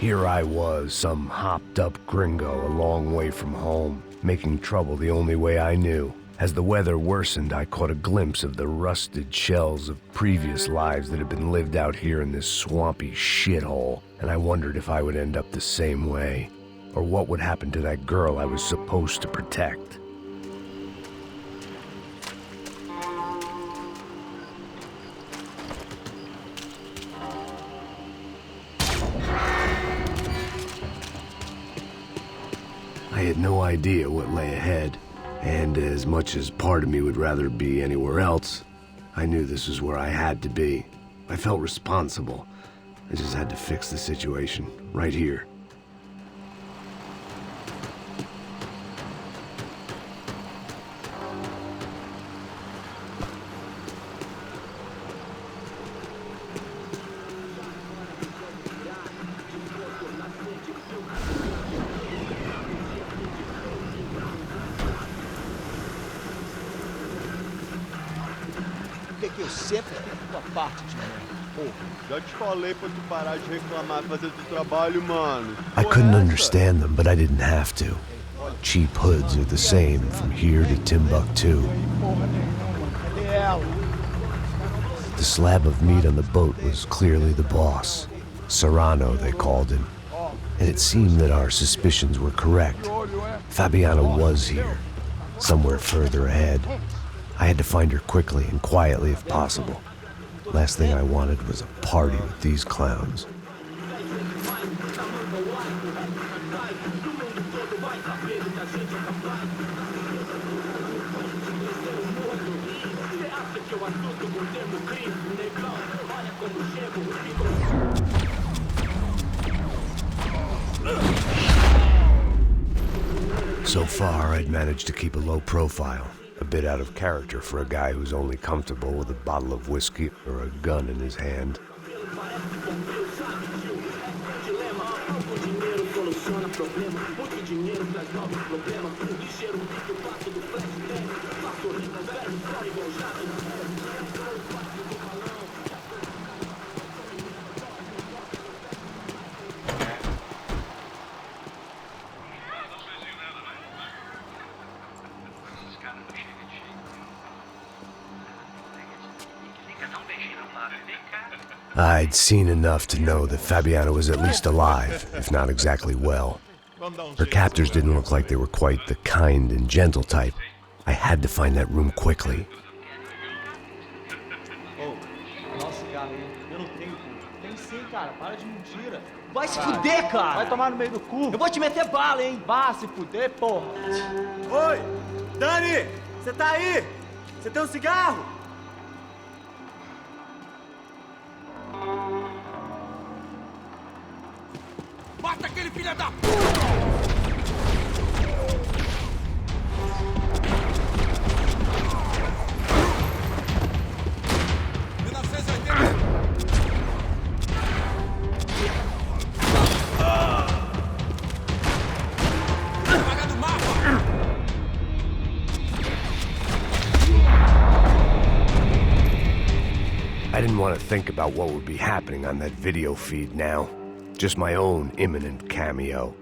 Here I was, some hopped-up gringo a long way from home, making trouble the only way I knew. As the weather worsened, I caught a glimpse of the rusted shells of previous lives that had been lived out here in this swampy shithole, and I wondered if I would end up the same way, or what would happen to that girl I was supposed to protect. I had no idea what lay ahead, and as much as part of me would rather be anywhere else, I knew this was where I had to be. I felt responsible. I just had to fix the situation, right here. Que eu sempre fico com a parte de mim. Porra. Já te falei pra tu parar de reclamar e fazer teu trabalho, mano. I couldn't understand them, but I didn't have to. Cheap hoods are the same from here to Timbuktu. The slab of meat on the boat was clearly the boss. Serrano, they called him. And it seemed that our suspicions were correct. Fabiana was here, somewhere further ahead. I had to find her quickly and quietly if possible. Last thing I wanted was a party with these clowns. So far, I'd managed to keep a low profile. A bit out of character for a guy who's only comfortable with a bottle of whiskey or a gun in his hand. I'd seen enough to know that Fabiana was at least alive, if not exactly well. Her captors didn't look like they were quite the kind and gentle type. I had to find that room quickly. Vai se fuder, cara! Vai tomar no meio do cu! Eu vou te meter bala, hein? Vá se fuder, porra! Oi! Dani! Você tá aí? Você tem um cigarro? Mata aquele filho da puta! I didn't want to think about what would be happening on that video feed now. Just my own imminent cameo.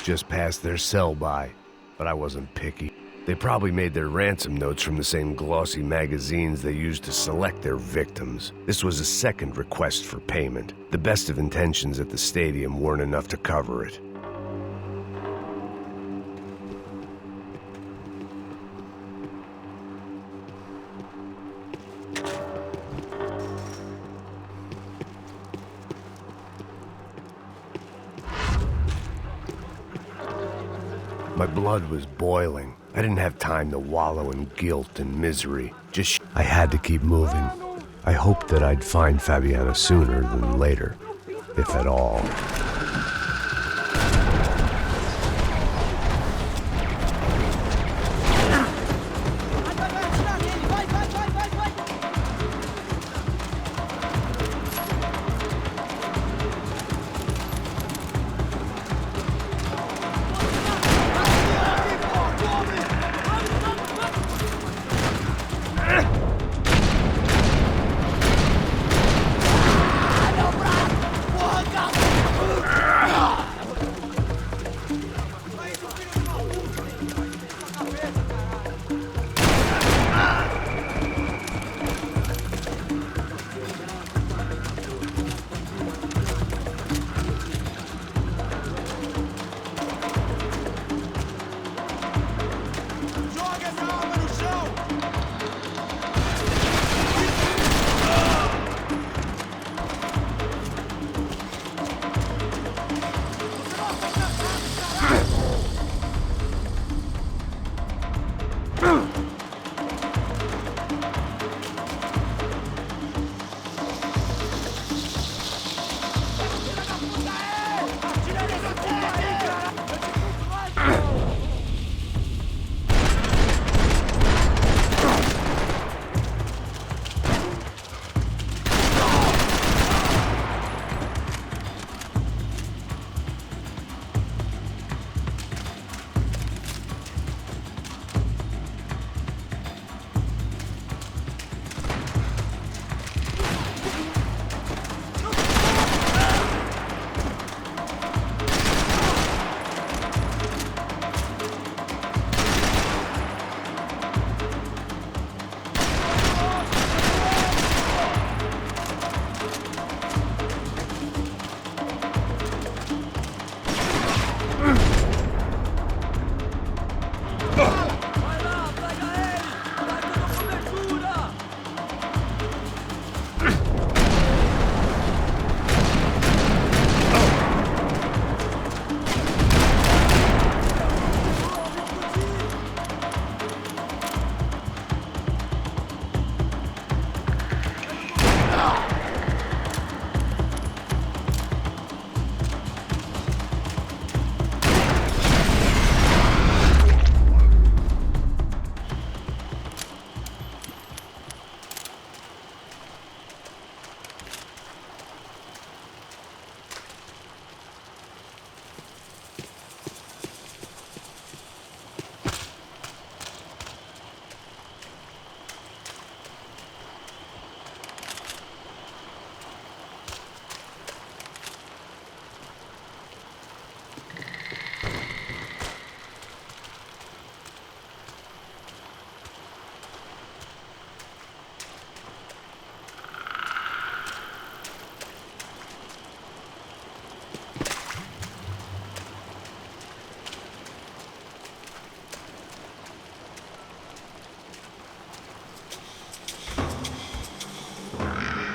Just passed their sell-by, but I wasn't picky. They probably made their ransom notes from the same glossy magazines they used to select their victims. This was a second request for payment. The best of intentions at the stadium weren't enough to cover it. My blood was boiling. I didn't have time to wallow in guilt and misery. I had to keep moving. I hoped that I'd find Fabiana sooner than later. if at all.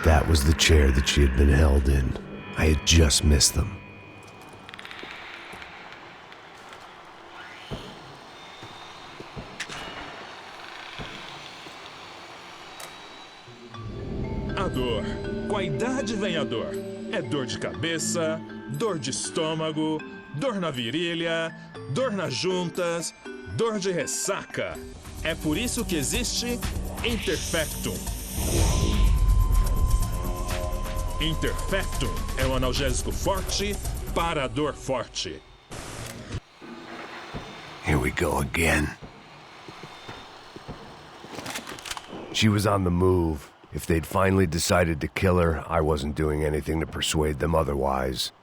That was the chair that she had been held in. I had just missed them. A dor. Com a idade vem a dor. É dor de cabeça, dor de estômago, dor na virilha, dor nas juntas, dor de ressaca. É por isso que existe Interfectum. Interfectum é um analgésico forte para a dor forte. Here we go again. She was on the move. If they'd finally decided to kill her, I wasn't doing anything to persuade them otherwise.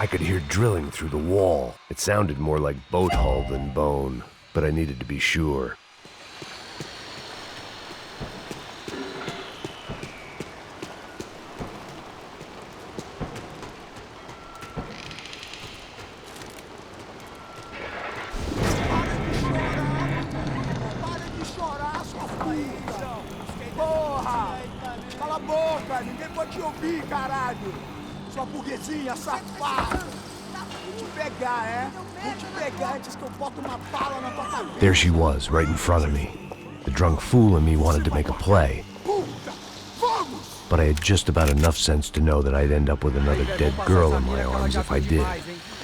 could hear drilling through the wall. It sounded more like boat hull than bone, but I needed to be sure. Porra! Cala a boca! Ninguém pode te ouvir, caralho! Sua burguesinha safada! Vou te pegar, é? Vou te pegar antes que eu boto uma bala na tua cabeça! There she was, right in front of me. The drunk fool in me wanted to make a play. Puta! Vamos! But I had just about enough sense to know that I'd end up with another dead girl in my arms if I did.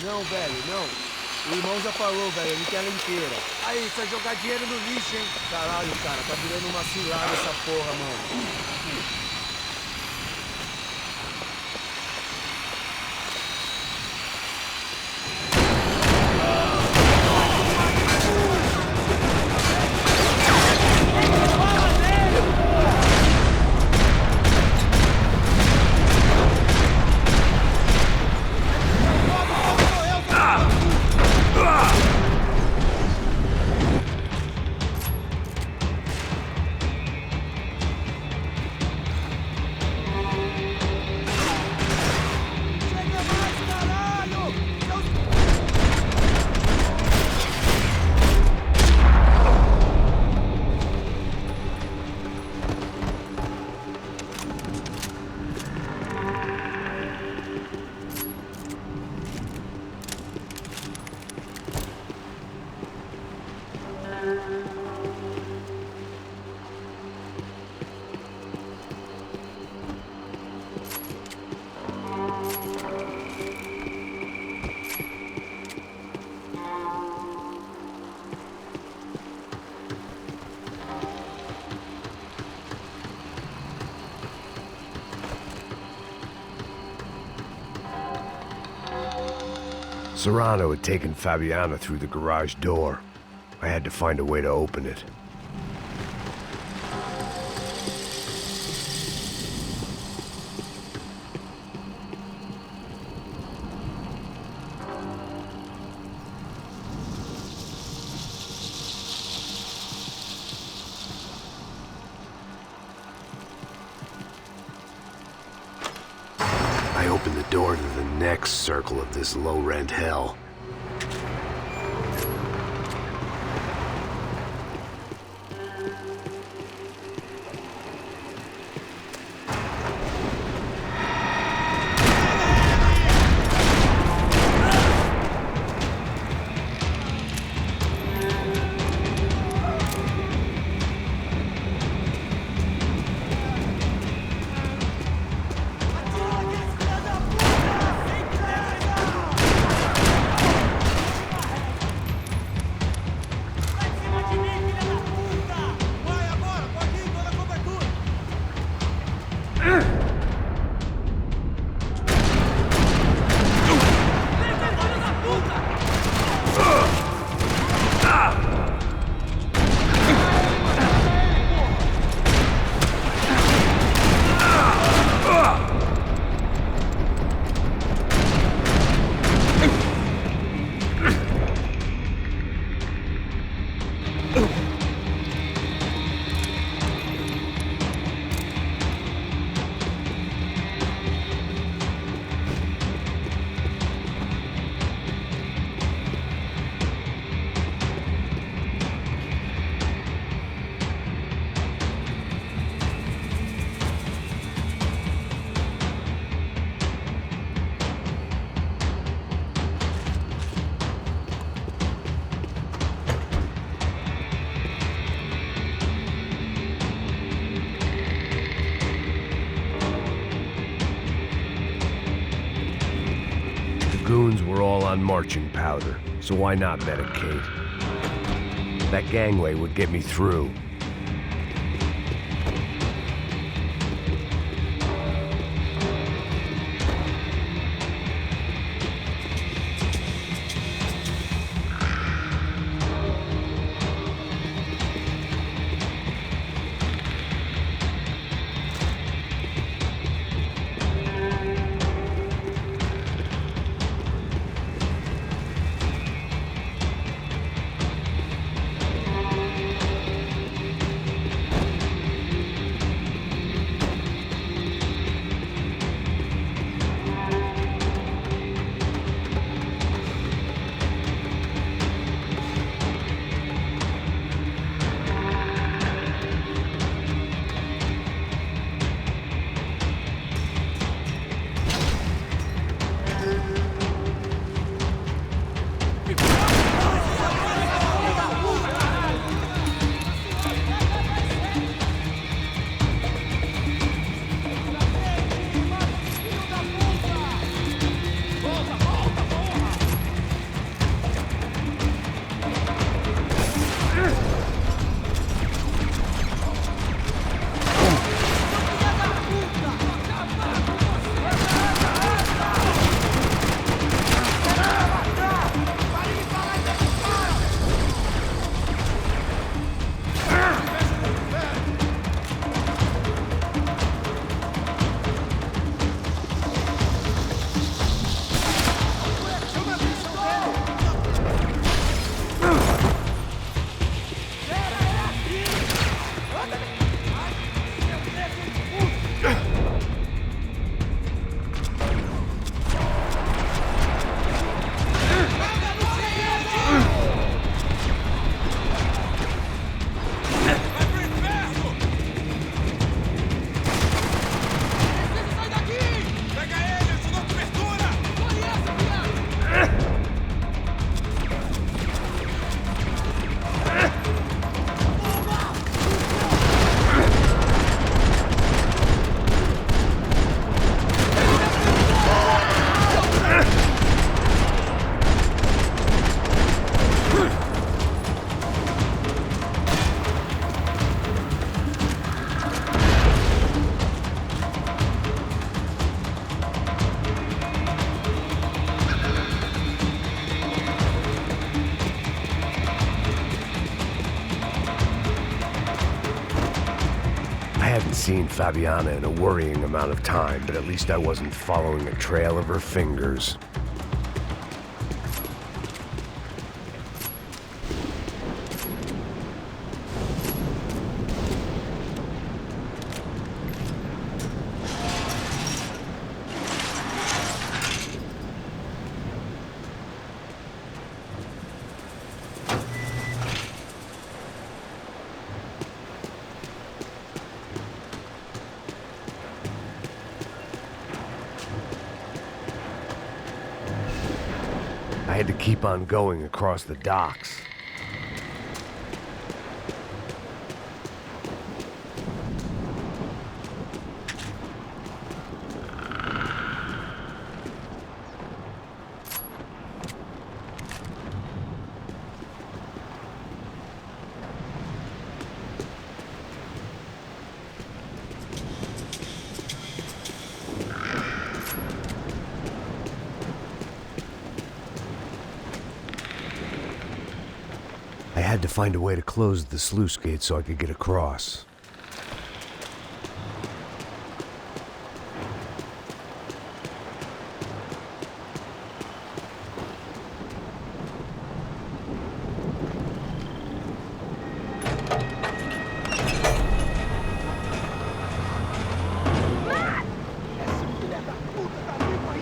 Não, velho, não. O irmão já falou, velho, ele quer ela inteira. Aí, você vai jogar dinheiro no lixo, hein? Caralho, cara, tá virando uma cilada essa porra, mano. Serrano had taken Fabiana through the garage door. I had to find a way to open it. I opened the door to the next circle of this low-rent hell. Goons were all on marching powder, so why not medicate? That gangway would get me through. hadn't seen Fabiana in a worrying amount of time, but at least I wasn't following a trail of her fingers. I had to keep on going across the docks. I had to find a way to close the sluice gate so I could get across.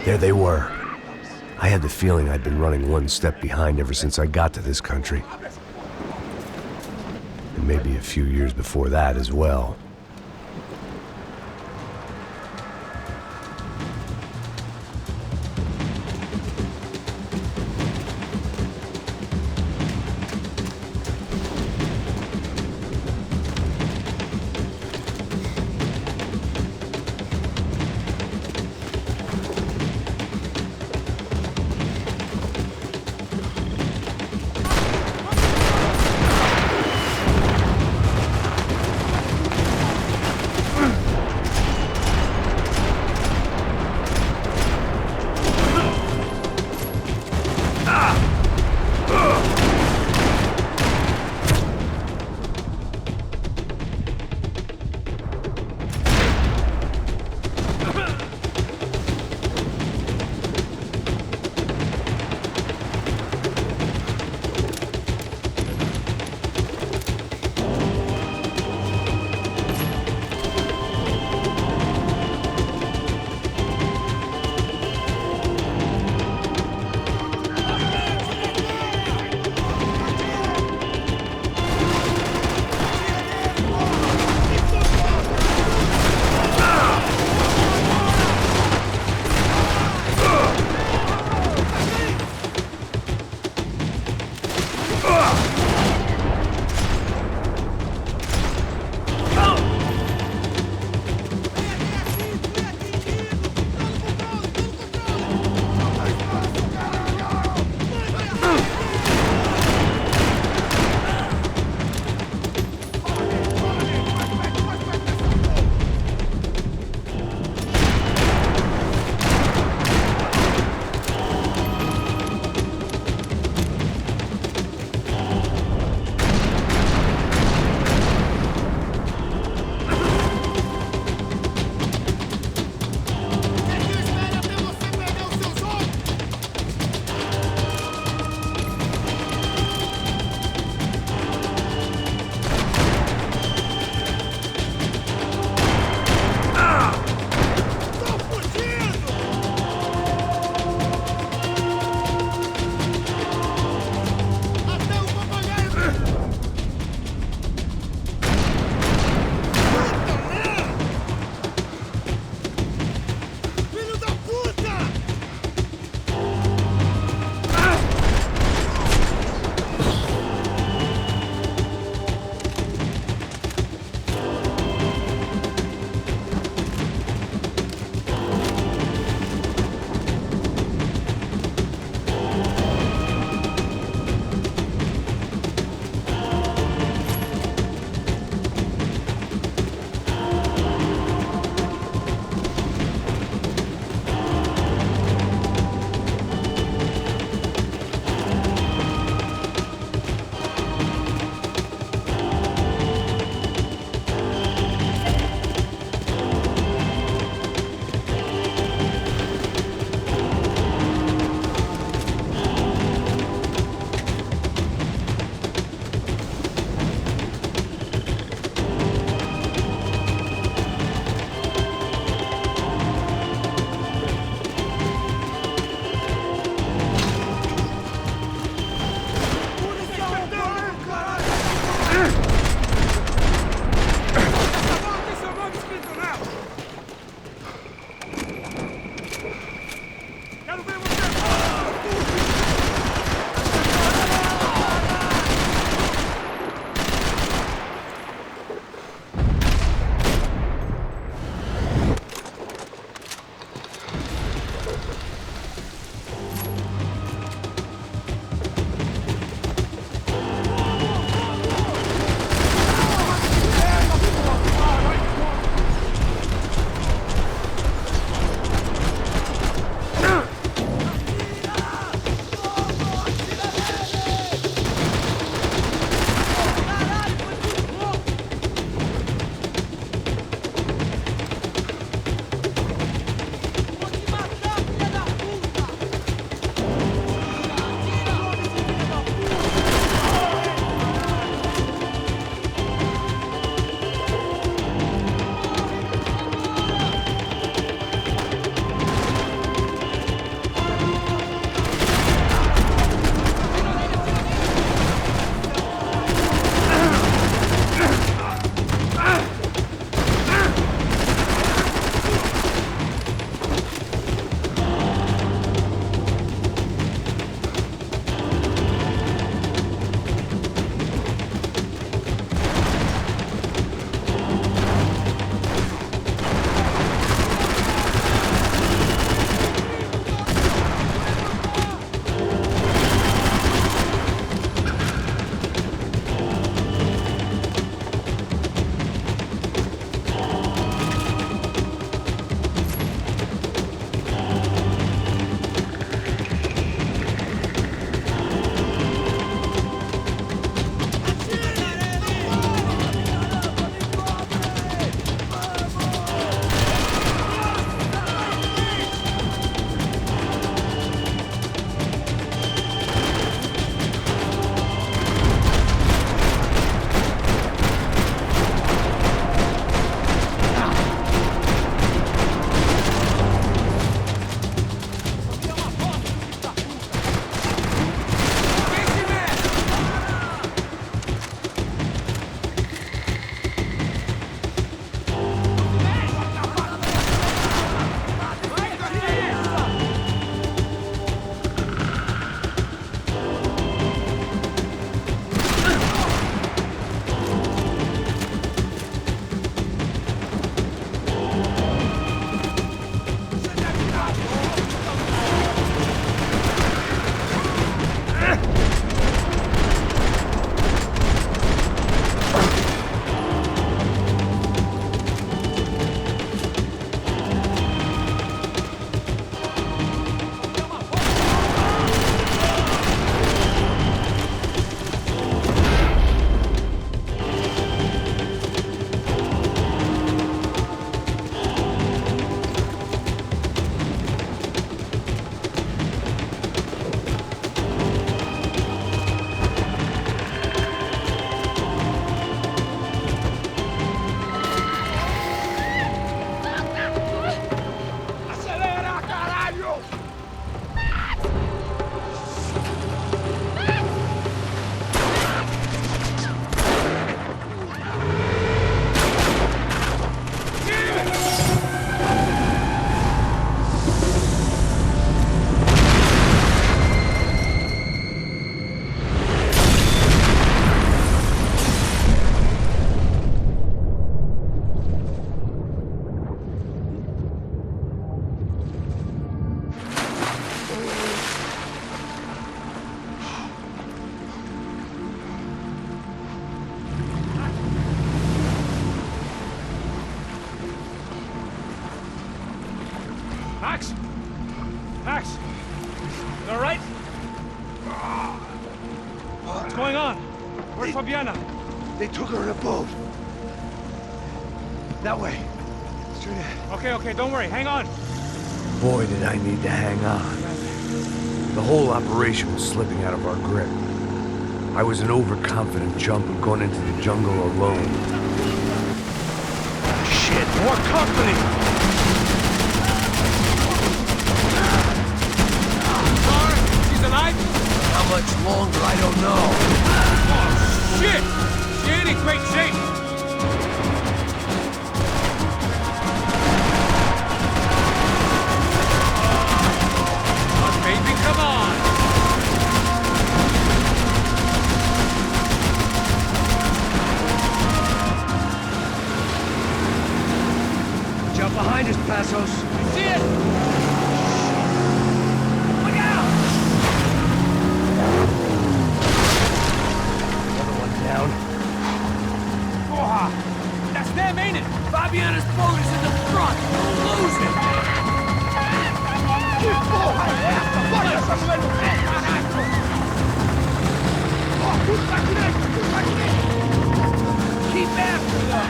There they were. I had the feeling I'd been running one step behind ever since I got to this country. And maybe a few years before that as well. Where's Fabiana? They took her in a boat. That way. Straight ahead. Okay, don't worry. Hang on. Boy, did I need to hang on. The whole operation was slipping out of our grip. I was an overconfident chump who'd gone into the jungle alone. Shit, more company! Sorry, she's alive? How much longer, I don't know. Oh, shit! She ain't in great shape. Come on, baby, come on! Jump behind us, Passos. I see it! Look out! Another one down. Porra! That's them, ain't it? Fabiana's boat is in the front. We'll lose it. Que porra é essa? Bota essa mulher no pé, caralho! Ó, tudo pra direita, tudo pra direita! Keep after them.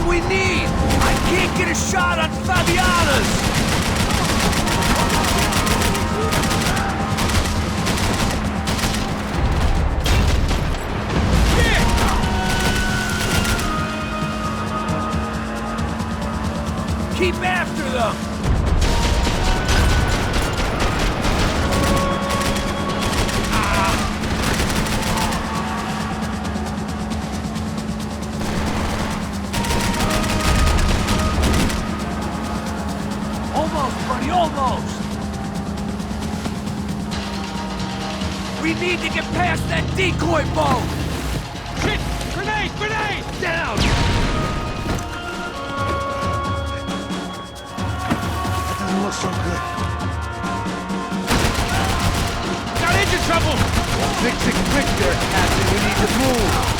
We need! I can't get a shot on Fabiana's! Shit! Keep after them! Almost! We need to get past that decoy boat! Shit! Grenade! Grenade! Down! That doesn't look so good. Got engine trouble! Fix it quick there, Captain. We need to move.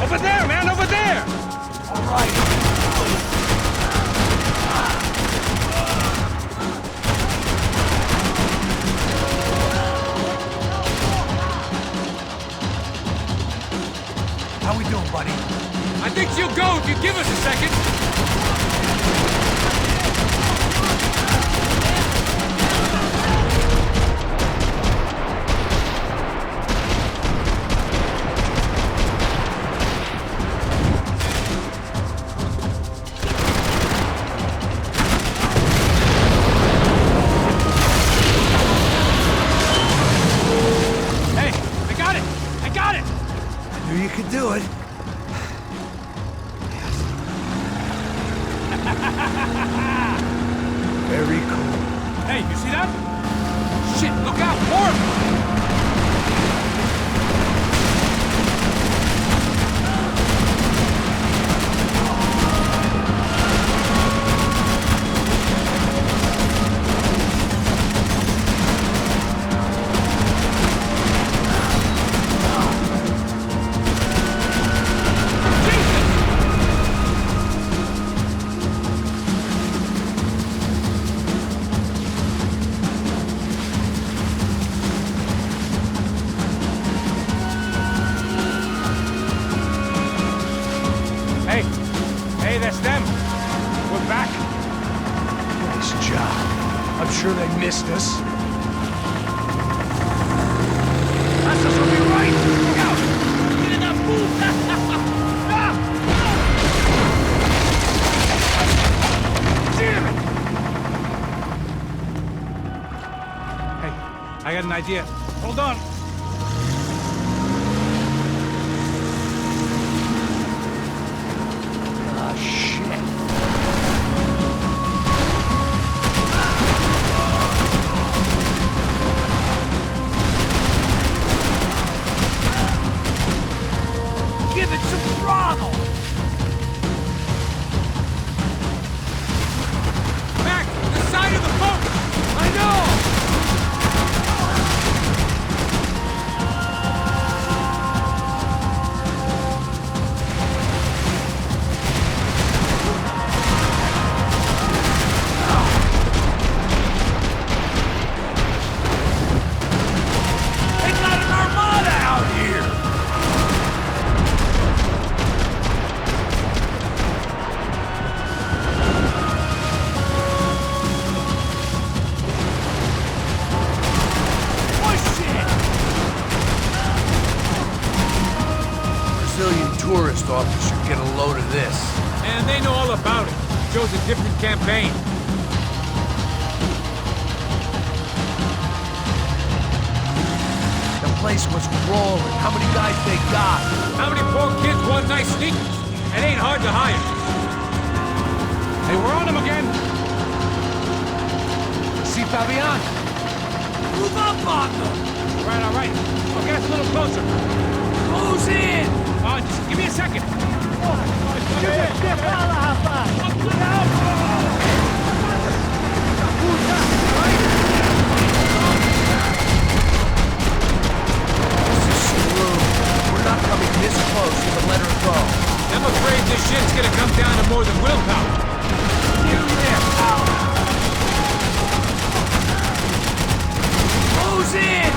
Over there, man! Over there! All right. How we doing, buddy? I think she'll go if you give us a second. You could do it. Very cool. Hey, you see that? Shit, look out! More! Hey, that's them. We're back. Nice job. I'm sure they missed us. That's us will be right. Look out! Get in that pool! Damn it! Hey, I got an idea. Hold on. this. And they know all about it. Shows a different campaign. The place was crawling. How many guys they got? How many poor kids want nice sneakers? It ain't hard to hire. Hey, we're on them again. See Fabian? Move up, partner! All right. I'll get us a little closer. Who's in? Just give me a second. We're not coming this close to the letter go. I'm afraid this shit's gonna come down to more than willpower. Who's in?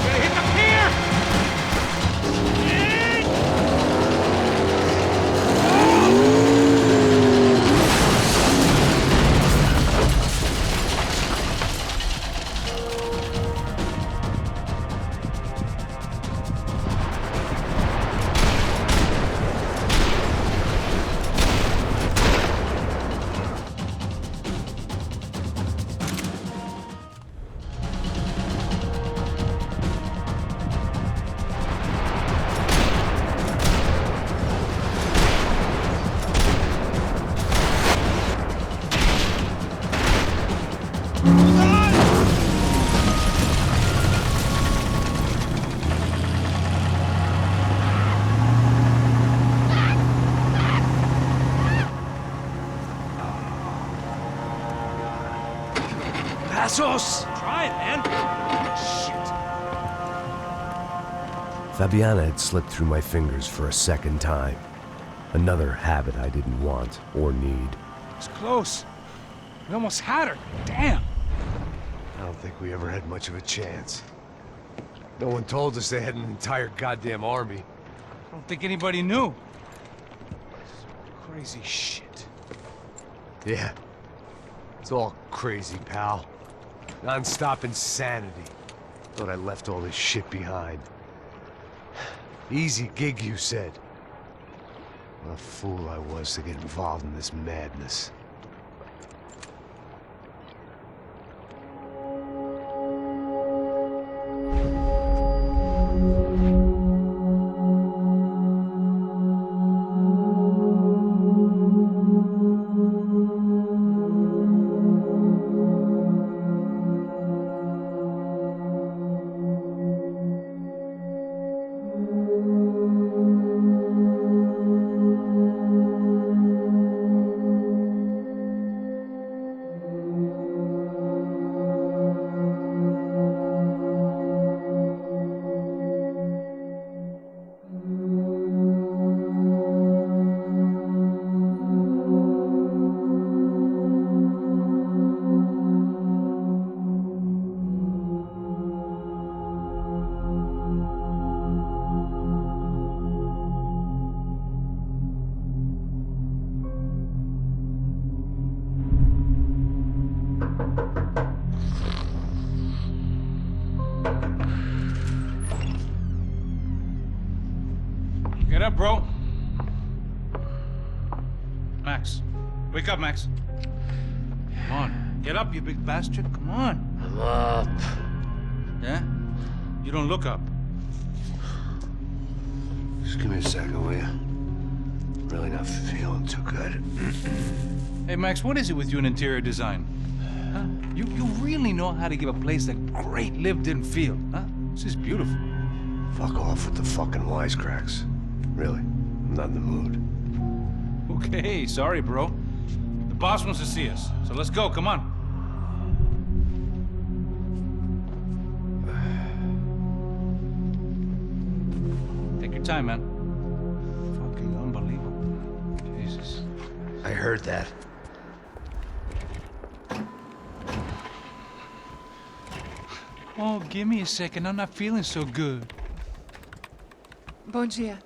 Gonna hit the pier! Passos! Try it, man. Fabiana had slipped through my fingers for a second time. Another habit I didn't want or need. It's close. We almost had her. Damn. I don't think we ever had much of a chance. No one told us they had an entire goddamn army. I don't think anybody knew. Crazy shit. Yeah. It's all crazy, pal. Non-stop insanity. Thought I left all this shit behind. Easy gig, you said. What a fool I was to get involved in this madness. Get up, bro. Max. Wake up, Max. Come on. Get up, you big bastard. Come on. I'm up. Yeah? You don't look up. Just give me a second, will you? Really not feeling too good. Hey, Max, what is it with you in interior design? Huh? You really know how to give a place a great lived-in feel, huh? This is beautiful. Fuck off with the fucking wisecracks. Really, I'm not in the mood. Okay, sorry, bro. The boss wants to see us, so let's go, come on. Take your time, man. Fucking unbelievable. Jesus. I heard that. Oh, give me a second. I'm not feeling so good. Bom dia.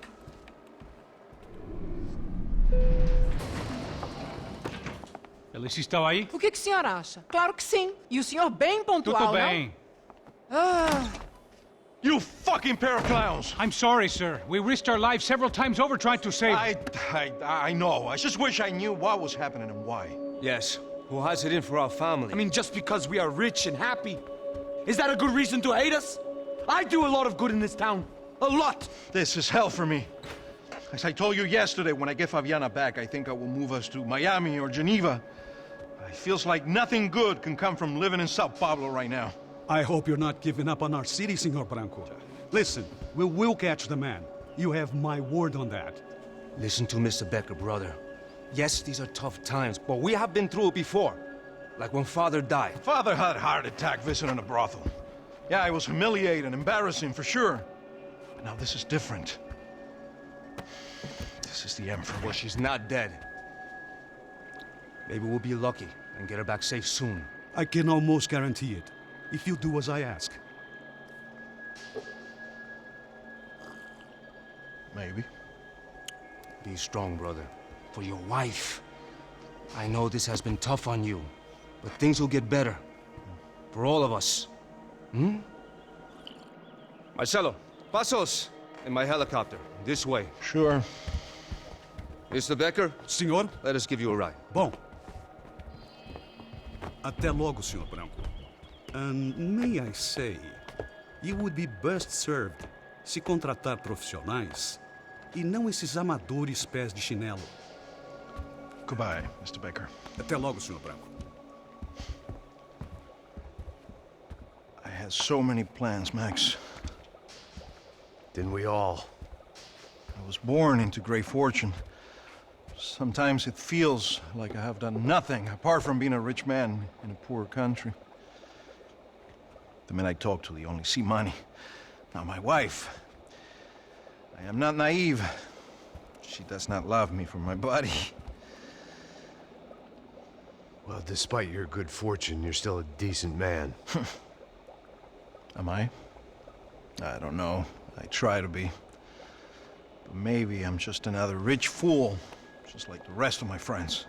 Eles estão aí? O que o senhor acha? Claro que sim. E o senhor bem pontual, Tudo bem. não? Ah, You fucking pair of clowns! I'm sorry, sir. We risked our lives several times over trying to save... I know. I just wish I knew what was happening and why. Yes. Who has it in for our family? I mean, just because we are rich and happy, is that a good reason to hate us? I do a lot of good in this town. A lot! This is hell for me. As I told you yesterday, when I get Fabiana back, I think I will move us to Miami or Geneva. It feels like nothing good can come from living in Sao Paulo right now. I hope you're not giving up on our city, Senor Branco. Listen, we will catch the man. You have my word on that. Listen to Mr. Becker, brother. Yes, these are tough times, but we have been through it before. Like when Father died. Father had a heart attack visiting a brothel. Yeah, it was humiliating, embarrassing, for sure. But now this is different. This is the end for me. Well, she's not dead. Maybe we'll be lucky and get her back safe soon. I can almost guarantee it, if you do as I ask. Maybe. Be strong, brother. For your wife. I know this has been tough on you, but things will get better. For all of us. Hmm? Marcelo, pasos in my helicopter. This way. Sure. Mr. Becker, Senhor? let us give you a ride. Bom. Até logo, Senhor Branco. And may I say, you would be best served se contratar profissionais e não esses amadores pés de chinelo. Goodbye, Mr. Baker. Até logo, Senhor Branco. I had so many plans, Max. Didn't we all? I was born into great fortune. Sometimes it feels like I have done nothing apart from being a rich man in a poor country. The men I talk to, they only see money. Now my wife, I am not naive. She does not love me for my body. Well, despite your good fortune, you're still a decent man. Am I? I don't know. I try to be. But maybe I'm just another rich fool, just like the rest of my friends.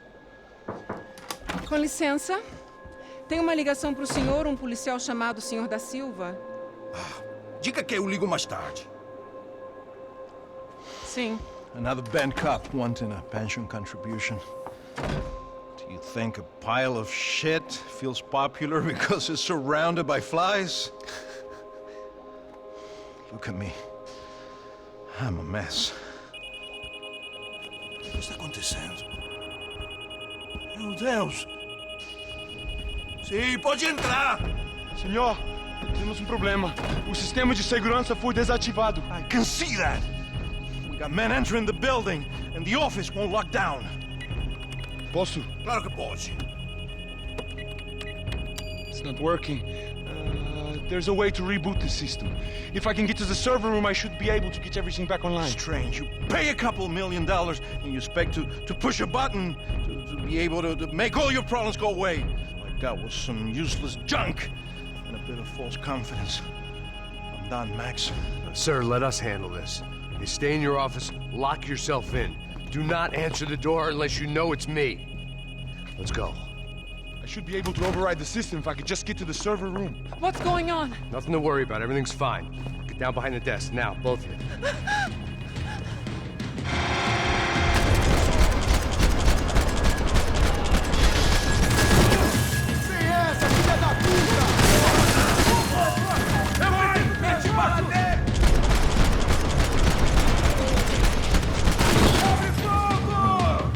com licença. Tem uma ligação para o senhor, um policial chamado Senhor da Silva. Diga que eu ligo mais tarde. Sim. Another band cop wanting a pension contribution. Do you think a pile of shit feels popular because it's surrounded by flies? Look at me. I'm a mess. O que está acontecendo? Meu Deus! Sim, pode entrar! Senhor, temos um problema. O sistema de segurança foi desativado. I can see that. We got men entering the building, and the office won't lock down. Posso? Claro que pode. It's not working. There's a way to reboot the system. If I can get to the server room, I should be able to get everything back online. Strange. You pay a couple $1 million, and you expect to push a button to be able to make all your problems go away. All I got was some useless junk and a bit of false confidence. I'm done, Max. Sir, let us handle this. You stay in your office, lock yourself in. Do not answer the door unless you know it's me. Let's go. I should be able to override the system if I could just get to the server room. What's going on? Nothing to worry about. Everything's fine. Get down behind the desk now, both of you. Sem essa, filha da puta! Mete bater! Abre fogo!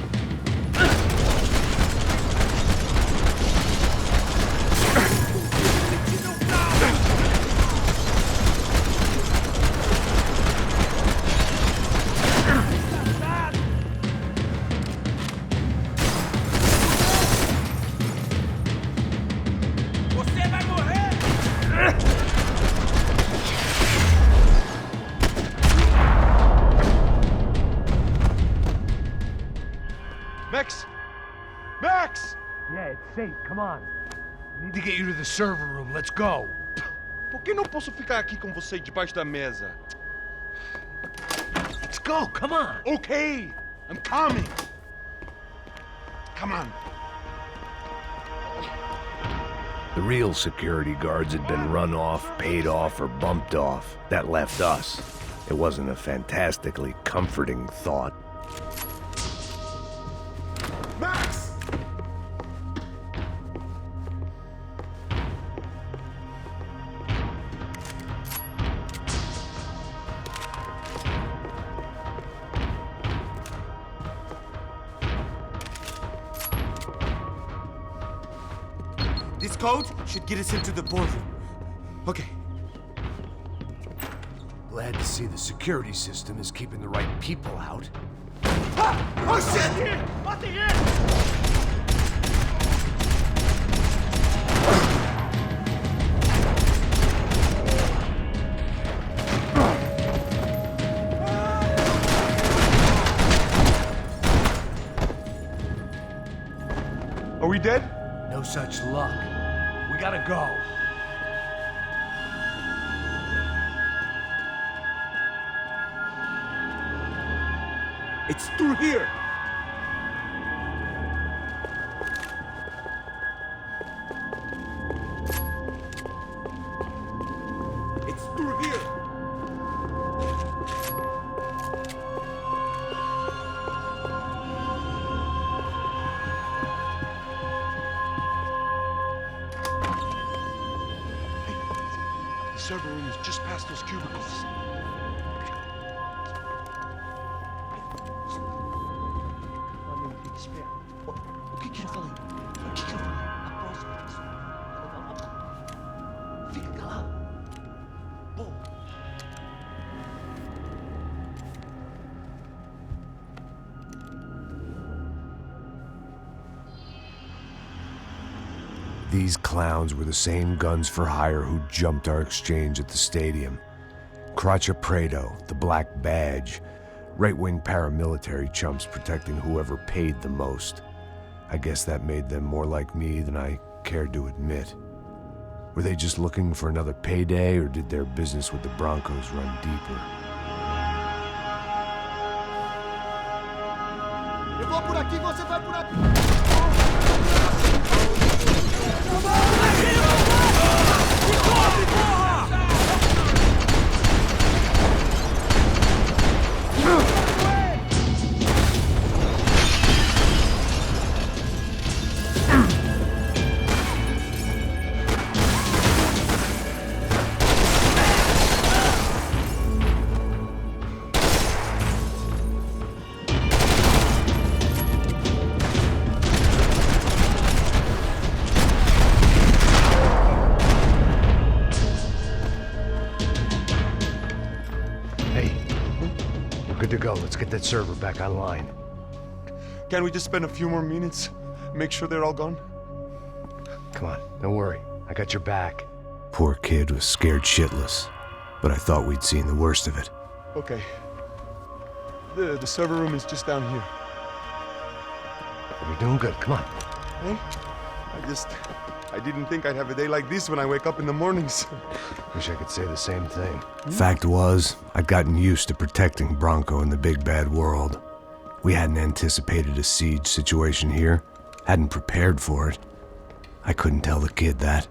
Você vai morrer! Max! Max! Yeah, it's safe. Come on. We need to get you to the server room. Let's go. Por que não posso ficar aqui com você debaixo da mesa? Let's go. Come on. Okay, I'm coming. Come on. The real security guards had been run off, paid off, or bumped off. That left us. It wasn't a fantastically comforting thought. Max! This code should get us into the boardroom. Okay. Glad to see the security system is keeping the right people out. Ah! Oh shit! What the hell? Are we dead? No such luck. We gotta go. It's through here. It's through here. The server room is just past those cubicles. O que eu falei? O que eu falei? A próxima. Fica calado. Bom. These clowns were the same guns for hire who jumped our exchange at the stadium. CHAPITRE, the Black Badge, right-wing paramilitary chumps protecting whoever paid the most. I guess that made them more like me than I cared to admit. Were they just looking for another payday, or did their business with the Broncos run deeper? Eu vou por aqui, você vai por aqui. Good to go. Let's get that server back online. Can't we just spend a few more minutes? Make sure they're all gone? Come on, don't worry. I got your back. Poor kid was scared shitless, but I thought we'd seen the worst of it. Okay. The server room is just down here. We're doing good. Come on. Hey? I didn't think I'd have a day like this when I wake up in the mornings. Wish I could say the same thing. Fact was, I'd gotten used to protecting Bronco in the big bad world. We hadn't anticipated a siege situation here, hadn't prepared for it. I couldn't tell the kid that.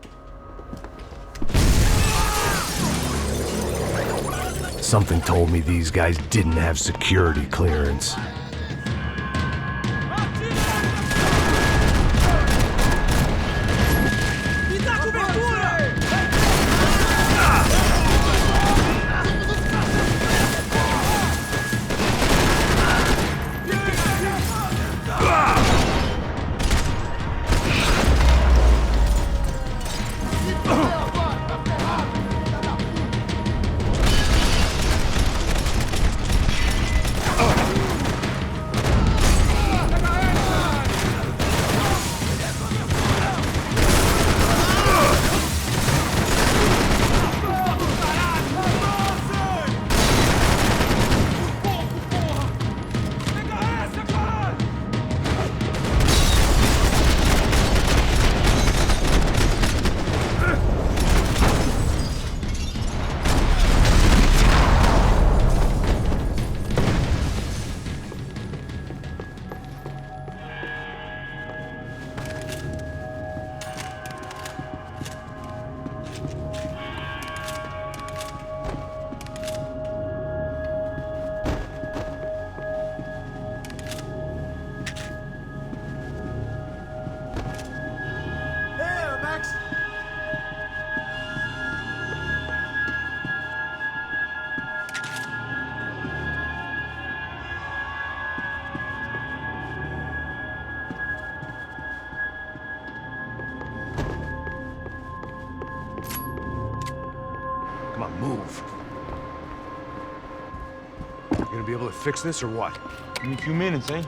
Something told me these guys didn't have security clearance. Move. You gonna be able to fix this or what? In a few minutes, eh?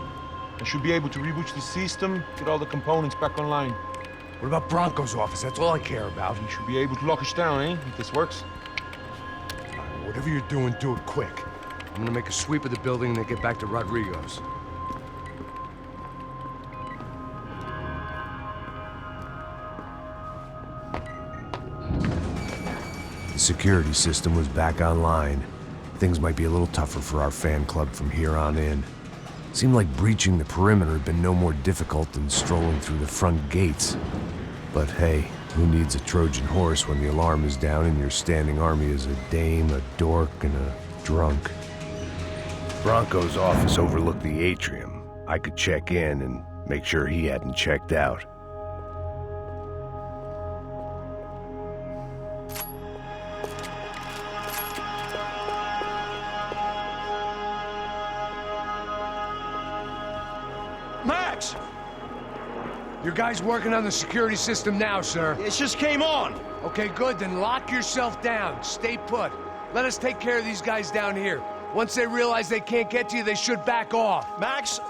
I should be able to reboot the system, get all the components back online. What about Bronco's office? That's all I care about. You should be able to lock us down, eh? If this works. Whatever you're doing, do it quick. I'm gonna make a sweep of the building and then get back to Rodrigo's. The security system was back online. Things might be a little tougher for our fan club from here on in. Seemed like breaching the perimeter had been no more difficult than strolling through the front gates. But hey, who needs a Trojan horse when the alarm is down and your standing army is a dame, a dork, and a drunk? Bronco's office overlooked the atrium. I could check in and make sure he hadn't checked out. Max! Your guy's working on the security system now, sir. It just came on. Okay, good. Then lock yourself down. Stay put. Let us take care of these guys down here. Once they realize they can't get to you, they should back off. Max,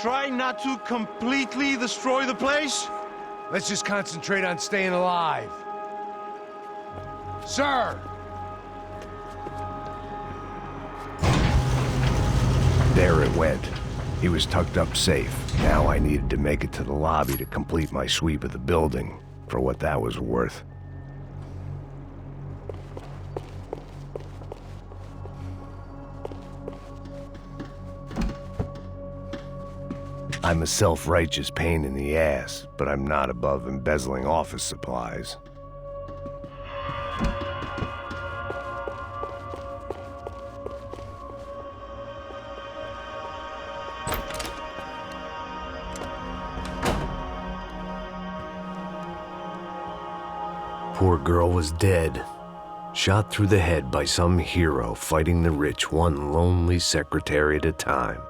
try not to completely destroy the place. Let's just concentrate on staying alive. Sir! There it went. He was tucked up safe. Now I needed to make it to the lobby to complete my sweep of the building, for what that was worth. I'm a self-righteous pain in the ass, but I'm not above embezzling office supplies. Poor girl was dead, shot through the head by some hero fighting the rich one lonely secretary at a time.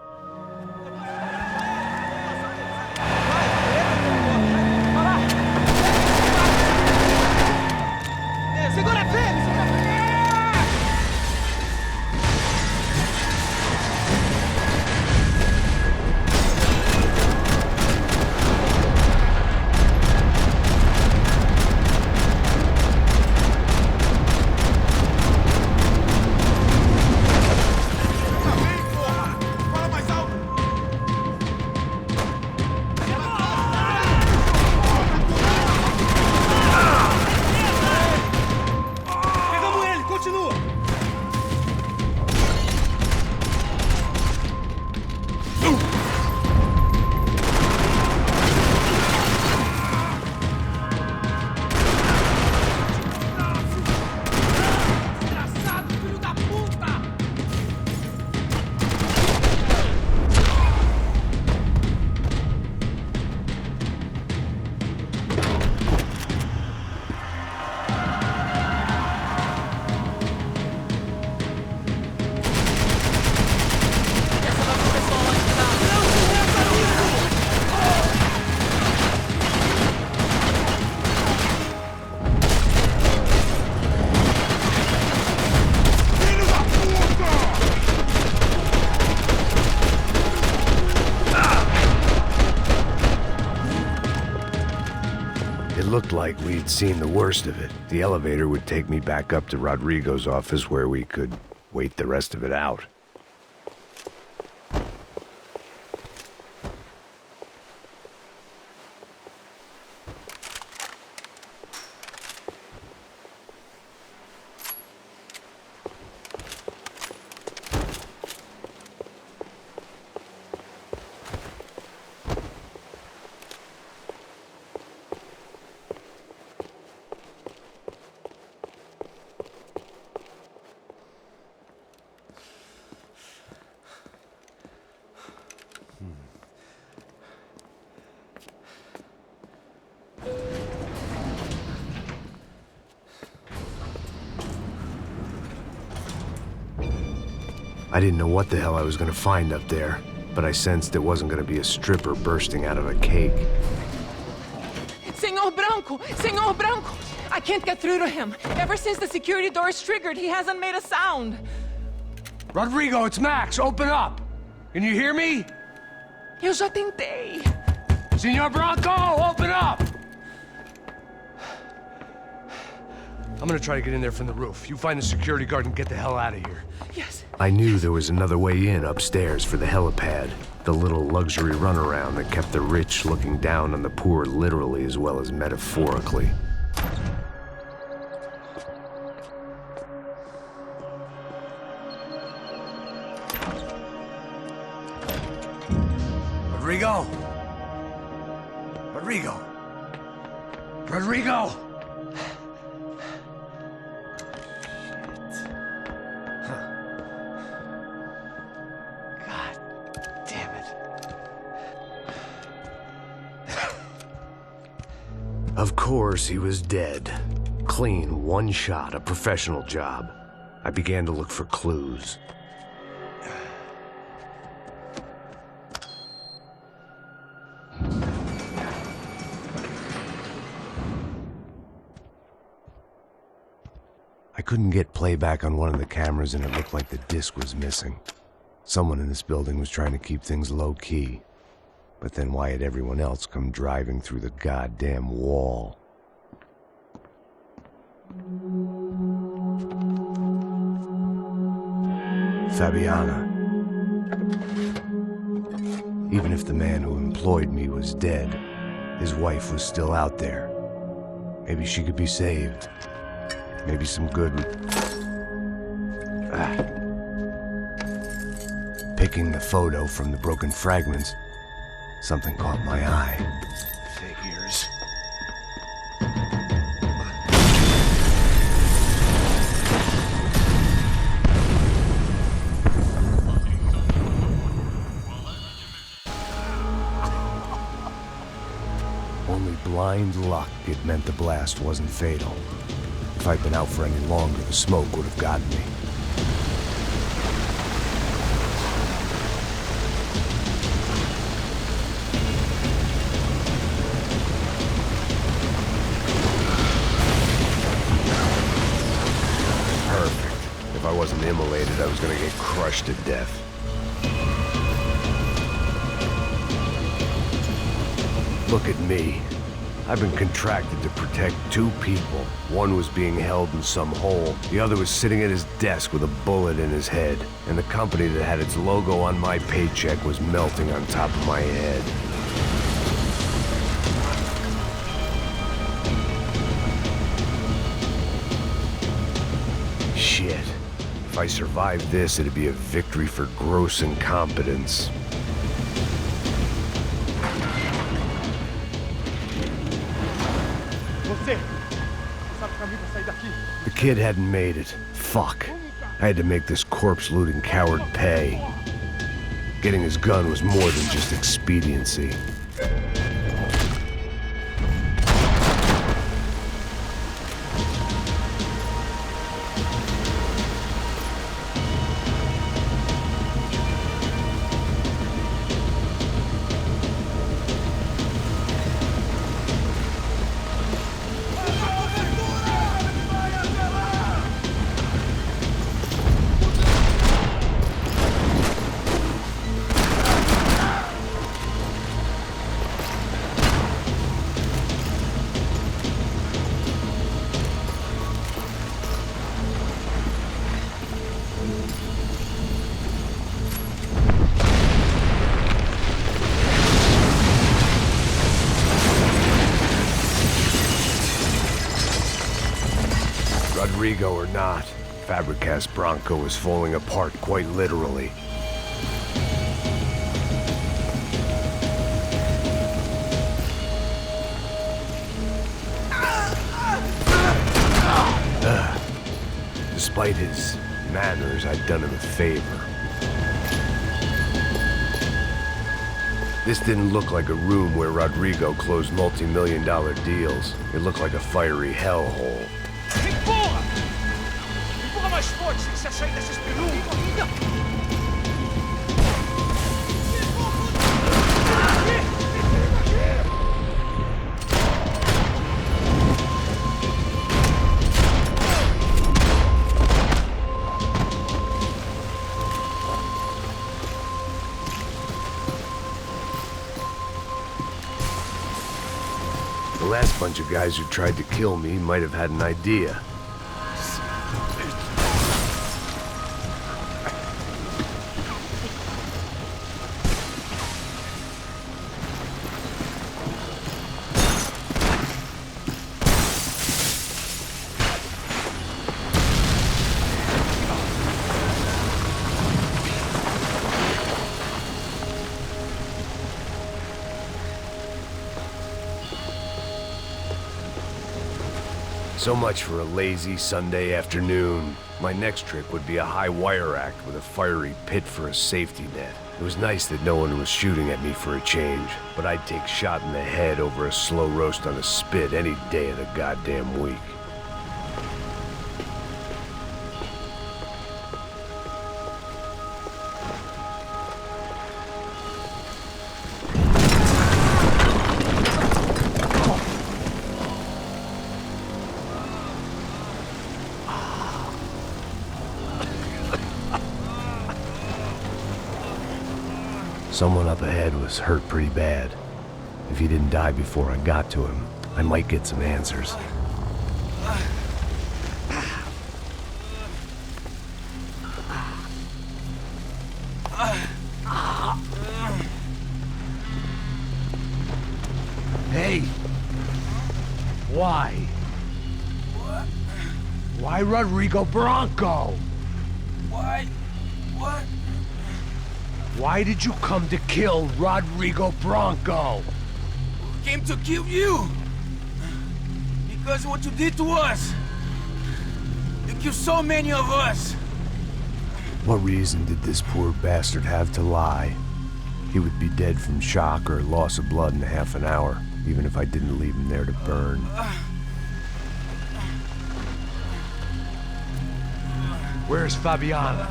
Looked like we'd seen the worst of it. The elevator would take me back up to Rodrigo's office where we could wait the rest of it out. I didn't know what the hell I was gonna find up there, but I sensed it wasn't gonna be a stripper bursting out of a cake. Senhor Branco! Senhor Branco! I can't get through to him. Ever since the security door is triggered, he hasn't made a sound. Rodrigo, it's Max. Open up. Can you hear me? Eu já tentei. Senor Branco, open up! I'm gonna try to get in there from the roof. You find the security guard and get the hell out of here. Yes. I knew there was another way in upstairs for the helipad. The little luxury runaround that kept the rich looking down on the poor literally as well as metaphorically. Rodrigo! Rodrigo! Rodrigo! Of course, he was dead. Clean, one shot, a professional job. I began to look for clues. I couldn't get playback on one of the cameras and it looked like the disc was missing. Someone in this building was trying to keep things low-key. But then why had everyone else come driving through the goddamn wall? Fabiana. Even if the man who employed me was dead, his wife was still out there. Maybe she could be saved. Maybe some good... Picking the photo from the broken fragments, something caught my eye. Figures. Only blind luck it meant the blast wasn't fatal. If I'd been out for any longer, the smoke would have gotten me. If I wasn't immolated, I was gonna get crushed to death. Look at me. I've been contracted to protect two people. One was being held in some hole. The other was sitting at his desk with a bullet in his head. And the company that had its logo on my paycheck was melting on top of my head. Shit. If I survived this, it'd be a victory for gross incompetence. The kid hadn't made it. Fuck. I had to make this corpse-looting coward pay. Getting his gun was more than just expediency. Rodrigo or not, Fabricas Bronco was falling apart quite literally. Despite his manners, I'd done him a favor. This didn't look like a room where Rodrigo closed multi-million-dollar deals. It looked like a fiery hellhole. Empurra! Empurra mais forte sem se sair dessa espelunca! last bunch of guys who tried to kill me might have had an idea. So much for a lazy Sunday afternoon. My next trick would be a high wire act with a fiery pit for a safety net. It was nice that no one was shooting at me for a change, but I'd take shot in the head over a slow roast on a spit any day of the goddamn week. Someone up ahead was hurt pretty bad. If he didn't die before I got to him, I might get some answers. Hey! Why? What? Why Rodrigo Bronco? Why? What? Why did you come to kill Rodrigo Bronco? We came to kill you! Because of what you did to us! You killed so many of us! What reason did this poor bastard have to lie? He would be dead from shock or loss of blood in half an hour, even if I didn't leave him there to burn. Where's Fabiana?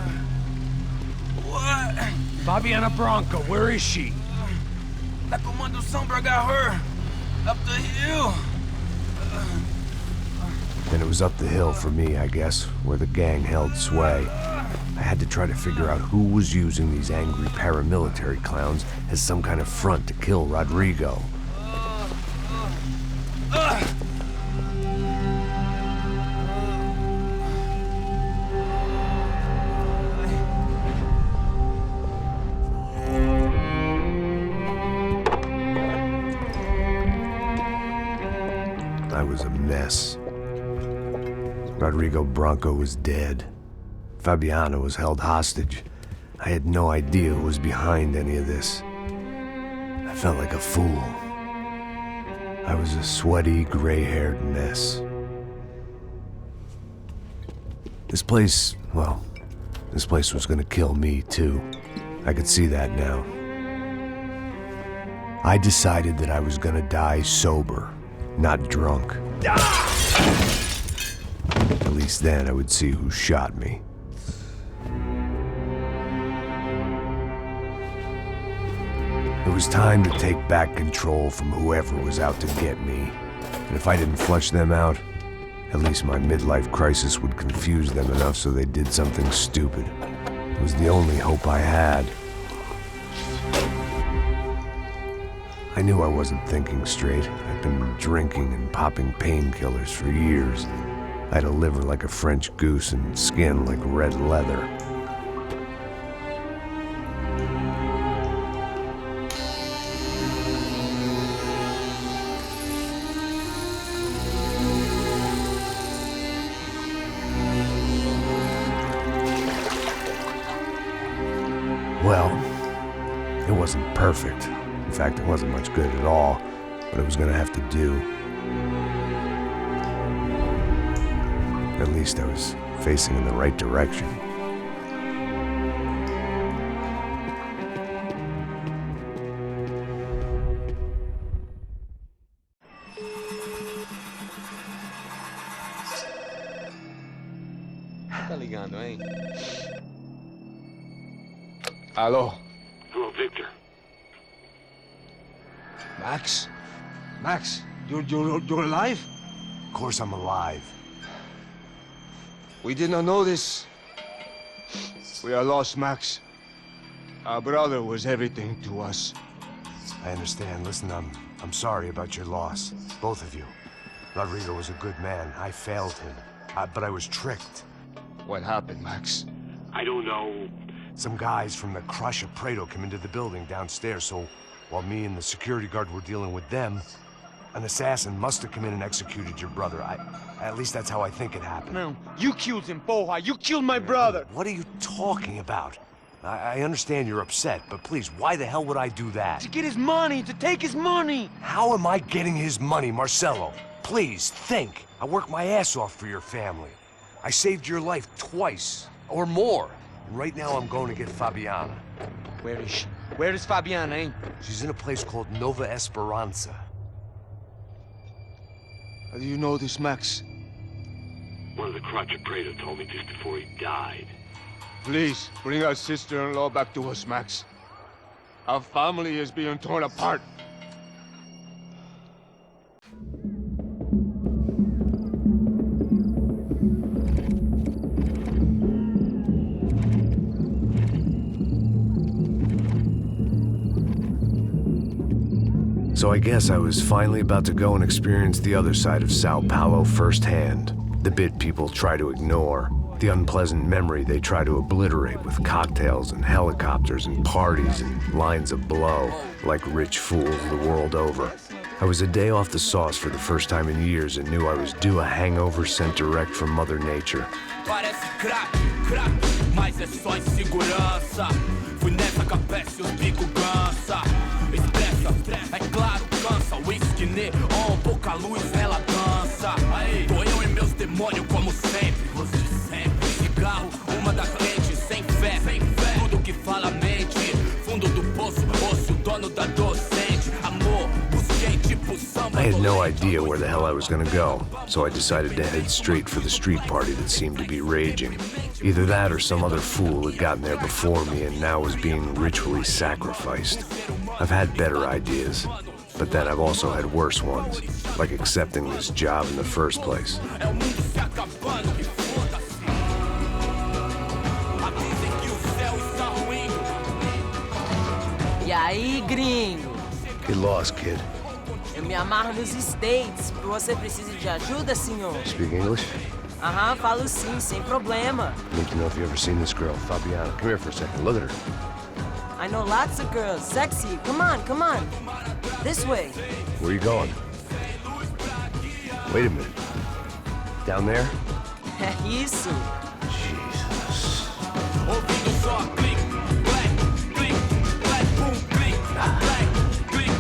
What? Fabiana Bronco, where is she? La Comando Sombra got her! Up the hill! Then it was up the hill for me, I guess, where the gang held sway. I had to try to figure out who was using these angry paramilitary clowns as some kind of front to kill Rodrigo. I was a mess. Rodrigo Bronco was dead. Fabiana was held hostage. I had no idea who was behind any of this. I felt like a fool. I was a sweaty, gray-haired mess. This place, well, this place was gonna kill me too. I could see that now. I decided that I was gonna die sober, not drunk. At least then I would see who shot me. It was time to take back control from whoever was out to get me. And if I didn't flush them out, at least my midlife crisis would confuse them enough so they did something stupid. It was the only hope I had. I knew I wasn't thinking straight. I'd been drinking and popping painkillers for years. I had a liver like a French goose and skin like red leather. Well, it wasn't perfect. In fact, it wasn't much good at all, but it was gonna have to do. At least I was facing in the right direction. Tá ligando, hein? Alô? Oh, Victor. Max? Max, you're alive? Of course I'm alive. We did not know this. We are lost, Max. Our brother was everything to us. I understand. Listen, I'm sorry about your loss, both of you. Rodrigo was a good man. I failed him. But I was tricked. What happened, Max? I don't know. Some guys from the Crush of Prado came into the building downstairs, so while me and the security guard were dealing with them, an assassin must have come in and executed your brother. At least that's how I think it happened. No, you killed him, porra. You killed my brother. What are you talking about? I understand you're upset, but please, why the hell would I do that? To get his money, to take his money. How am I getting his money, Marcelo? Please, think. I worked my ass off for your family. I saved your life twice, or more. And right now I'm going to get Fabiana. Where is she? Where is Fabiana, eh? She's in a place called Nova Esperanza. How do you know this, Max? One of the Crotch of Prado told me just before he died. Please, bring our sister-in-law back to us, Max. Our family is being torn apart. So I guess I was finally about to go and experience the other side of Sao Paulo firsthand. The bit people try to ignore. The unpleasant memory they try to obliterate with cocktails and helicopters and parties and lines of blow, like rich fools the world over. I was a day off the sauce for the first time in years and knew I was due a hangover sent direct from Mother Nature. Parece crack, mas é só insegurança. Fui nessa capete, os bico cansa. Expressa, é claro, cansa. Whisky neon, pouca luz, ela dança. Tô eu e meus demônios como sempre. Você sempre. Cigarro, uma da frente, sem fé. Tudo que fala mente. Fundo do poço, osso, dono da docente. Amor, busquei tipo samba. I had no idea where the hell I was gonna go, so I decided to head straight for the street party that seemed to be raging. Either that or some other fool had gotten there before me and now was being ritually sacrificed. I've had better ideas, but then I've also had worse ones, like accepting this job in the first place. E aí, gringo? Get lost, kid. Eu me amarro nos States. Você precisa de ajuda, senhor? Speak English? Aham, falo sim, sem problema. I need to know if you've ever seen this girl, Fabiana. Come here for a second. Look at her. I know lots of girls. Sexy. Come on, come on. This way. Where are you going? Wait a minute. Down there? É isso. Jesus.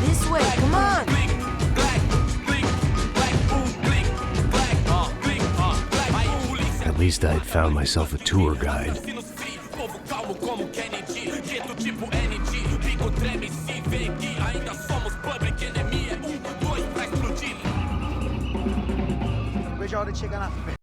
This way, come on. At least I'd found myself a tour guide. Vejo a hora de chegar na frente.